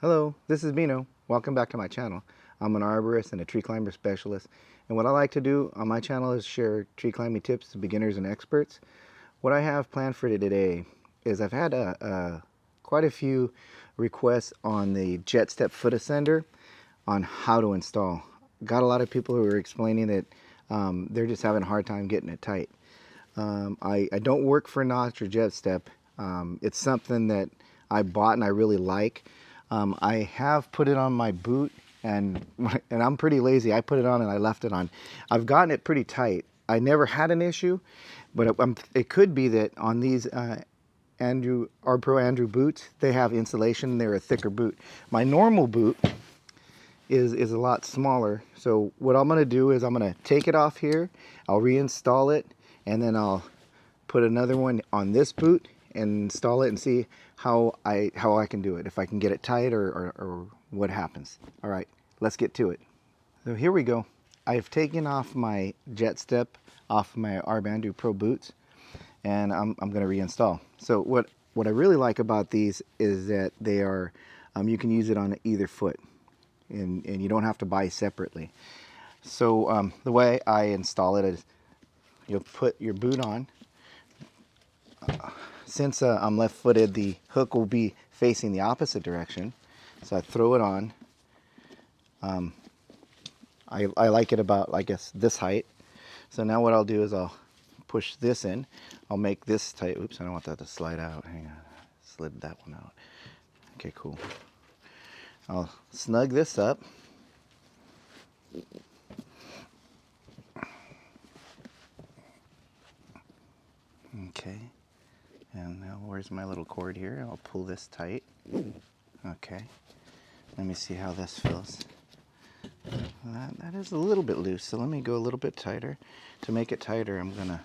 Hello, this is Bino. Welcome back to my channel. I'm an arborist and a tree climber specialist, and what I like to do on my channel is share tree climbing tips to beginners and experts. What I have planned for today is I've had quite a few requests on the Jet Step foot ascender on how to install. Got a lot of people who are explaining that they're just having a hard time getting it tight. I don't work for Notch or Jet Step. It's something that I bought and I really like. I have put it on my boot, and I'm pretty lazy. I put it on and I left it on. I've gotten it pretty tight. I never had an issue, but it could be that on these Pro Andrew boots, they have insulation. They're a thicker boot. My normal boot is a lot smaller. So what I'm going to do is I'm going to take it off here. I'll reinstall it, and then I'll put another one on this boot and install it and see how I can do it, if I can get it tight or what happens. All right, let's get to it. So here we go. I've taken off my Jet Step off my Bandu Pro boots, and I'm going to reinstall. So what I really like about these is that they are, you can use it on either foot, and you don't have to buy separately. So the way I install it is you'll put your boot on. Since I'm left-footed, the hook will be facing the opposite direction. So I throw it on. I like it about, I guess, this height. So now what I'll do is I'll push this in. I'll make this tight. Oops, I don't want that to slide out. Hang on, slid that one out. Okay, cool. I'll snug this up. Okay. And now where's my little cord here? I'll pull this tight. Okay. Let me see how this feels. That is a little bit loose, so let me go a little bit tighter. To make it tighter, I'm gonna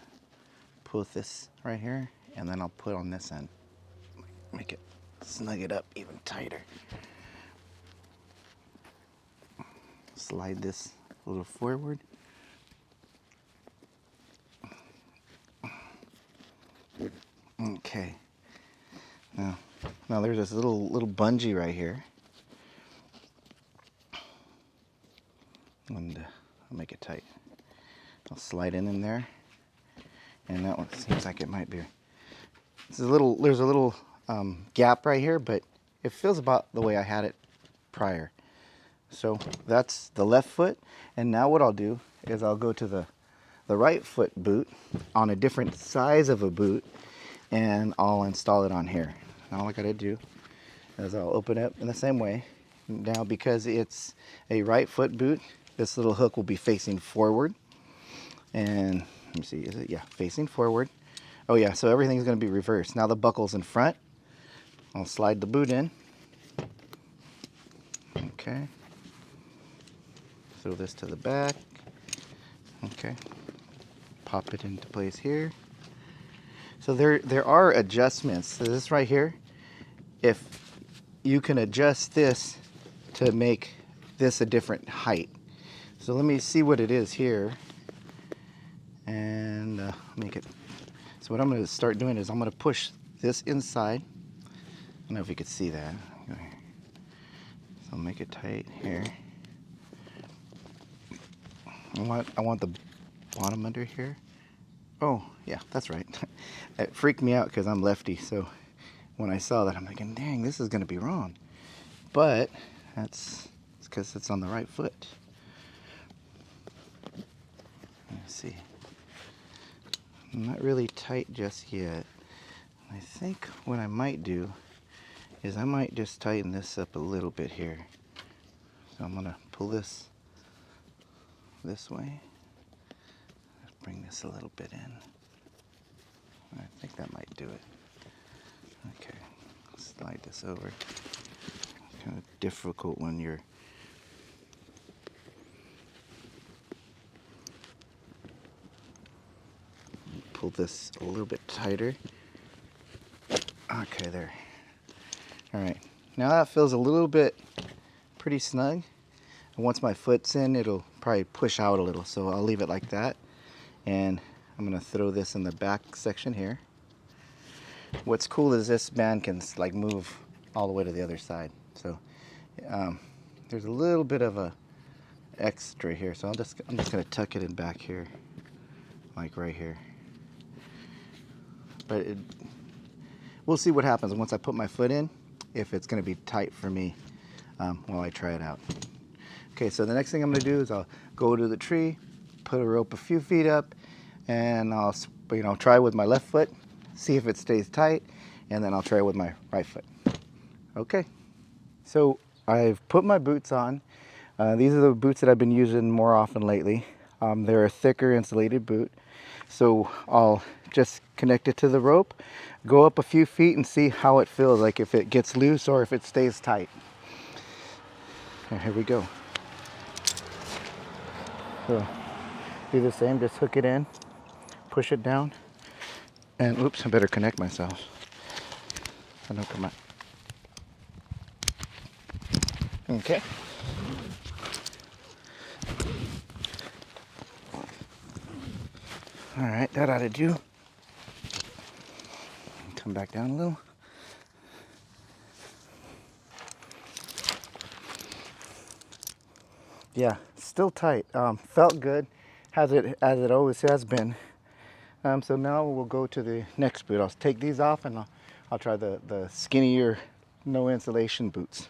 pull this right here, and then I'll put on this end. Make it, snug it up even tighter. Slide this a little forward. Okay. Now there's this little bungee right here, and I'll make it tight. I'll slide in there, and that one seems like it might be. There's a little gap right here, but it feels about the way I had it prior. So that's the left foot, and now what I'll do is I'll go to the right foot boot on a different size of a boot, and I'll install it on here. Now all I gotta do is I'll open it in the same way. Now because it's a right foot boot, this little hook will be facing forward. And let me see, is it? Yeah, facing forward. Oh yeah, so everything's gonna be reversed. Now the buckle's in front. I'll slide the boot in. Okay. Throw this to the back. Okay. Pop it into place here. So there are adjustments. So this right here, if you can adjust this to make this a different height. So let me see what it is here, and make it. So what I'm going to start doing is I'm going to push this inside. I don't know if you could see that. So I'll make it tight here. I want the bottom under here. Oh, yeah, that's right. It freaked me out because I'm lefty, so when I saw that, I'm thinking, dang, this is going to be wrong. But it's because it's on the right foot. Let's see. Not really tight just yet. I think what I might do is I might just tighten this up a little bit here. So I'm going to pull this way. Bring this a little bit in. I think that might do it. Okay, slide this over. It's kind of difficult when you're pull this a little bit tighter. Okay, there. All right, now that feels a little bit pretty snug. And once my foot's in, it'll probably push out a little, so I'll leave it like that. And I'm gonna throw this in the back section here. What's cool is this band can like move all the way to the other side. So There's a little bit of a extra here, so I'm just gonna tuck it in back here, like right here. But we'll see what happens once I put my foot in, if it's gonna be tight for me while I try it out. Okay, so the next thing I'm gonna do is I'll go to the tree, put a rope a few feet up, and I'll try with my left foot, see if it stays tight, and then I'll try with my right foot. Okay, so I've put my boots on. These are the boots that I've been using more often lately. They're a thicker insulated boot. So I'll just connect it to the rope, go up a few feet and see how it feels, like if it gets loose or if it stays tight. And here we go. So do the same, just hook it in, push it down, and oops, I better connect myself. I don't come out. Okay. All right, that ought to do. Come back down a little. Yeah, still tight. Felt good, as it always has been. So now we'll go to the next boot. I'll take these off and I'll try the skinnier, no insulation boots.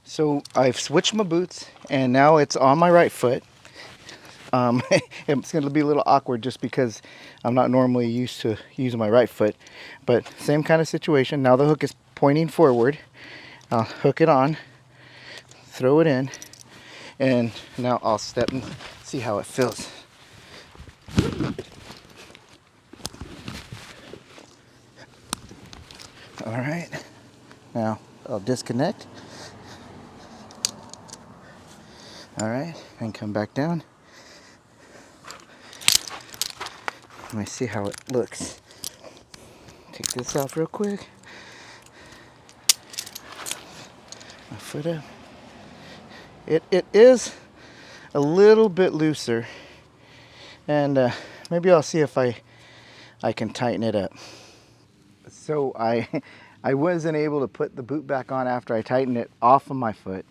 So I've switched my boots and now it's on my right foot. It's going to be a little awkward just because I'm not normally used to using my right foot, but same kind of situation. Now the hook is pointing forward. I'll hook it on, throw it in, and now I'll step and see how it feels. All right, now I'll disconnect. All right, and come back down. Let me see how it looks. Take this off real quick. My foot up. It is a little bit looser, and maybe I'll see if I can tighten it up. So I wasn't able to put the boot back on after I tightened it off of my foot.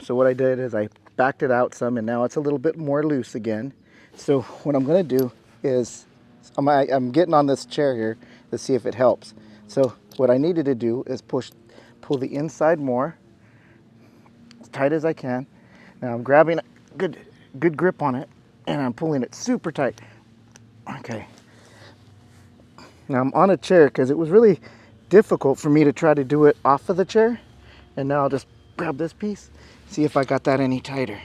So what I did is I backed it out some, and now it's a little bit more loose again. So what I'm going to do is I'm getting on this chair here to see if it helps. So what I needed to do is pull the inside more, as tight as I can. Now I'm grabbing a good grip on it, and I'm pulling it super tight. Okay. Now I'm on a chair because it was really difficult for me to try to do it off of the chair. And now I'll just grab this piece, see if I got that any tighter.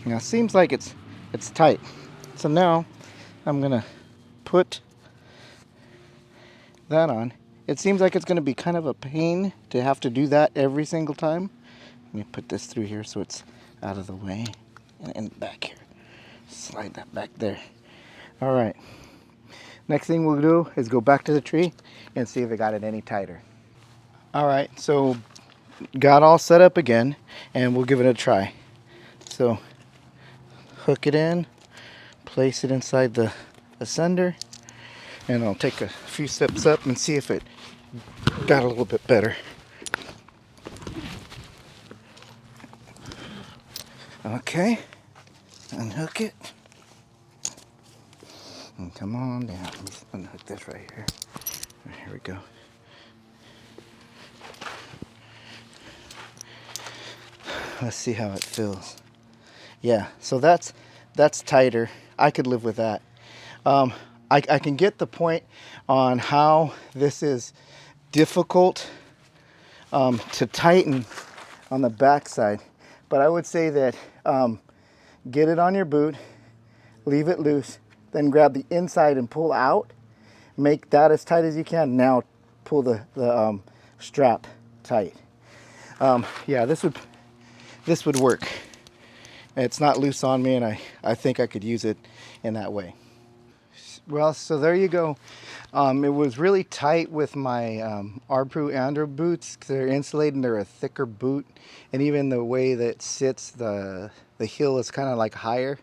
Now it seems like it's tight. So now I'm gonna put that on. It seems like it's gonna be kind of a pain to have to do that every single time. Let me put this through here so it's out of the way, and back here. Slide that back there. All right. Next thing we'll do is go back to the tree and see if it got it any tighter. All right, so got all set up again, and we'll give it a try. So hook it in, place it inside the ascender, and I'll take a few steps up and see if it got a little bit better. Okay, unhook it. And come on down. Let me unhook this right here. Here we go. Let's see how it feels. Yeah, so that's tighter. I could live with that. I can get the point on how this is difficult to tighten on the backside, but I would say that get it on your boot, leave it loose, then grab the inside and pull out. Make that as tight as you can. Now pull the strap tight. Yeah, this would work. It's not loose on me, and I think I could use it in that way. Well, so there you go. It was really tight with my Arbru Andro boots. They're insulated and they're a thicker boot, and even the way that it sits, the heel is kind of like higher.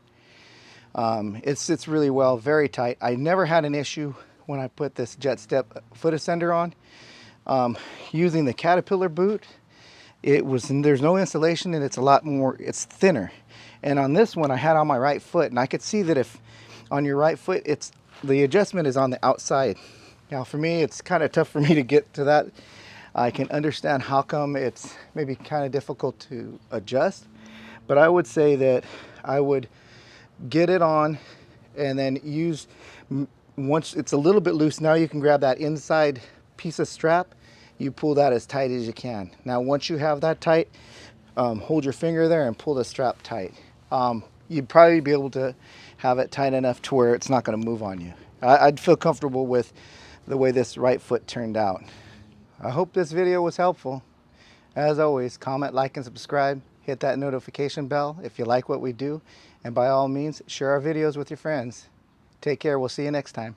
It sits really well, very tight. I never had an issue when I put this Jet Step foot ascender on. Using the Caterpillar boot, there's no insulation, and it's a lot more, it's thinner. And on this one I had on my right foot, and I could see that if on your right foot, the adjustment is on the outside. Now for me, it's kind of tough for me to get to that. I can understand how come it's maybe kind of difficult to adjust, but I would say that I would get it on and then use, once it's a little bit loose, now you can grab that inside piece of strap, you pull that as tight as you can. Now once you have that tight, hold your finger there and pull the strap tight. You'd probably be able to have it tight enough to where it's not going to move on you. I'd feel comfortable with the way this right foot turned out. I hope this video was helpful. As always, comment, like, and subscribe. Hit that notification bell if you like what we do. And by all means, share our videos with your friends. Take care. We'll see you next time.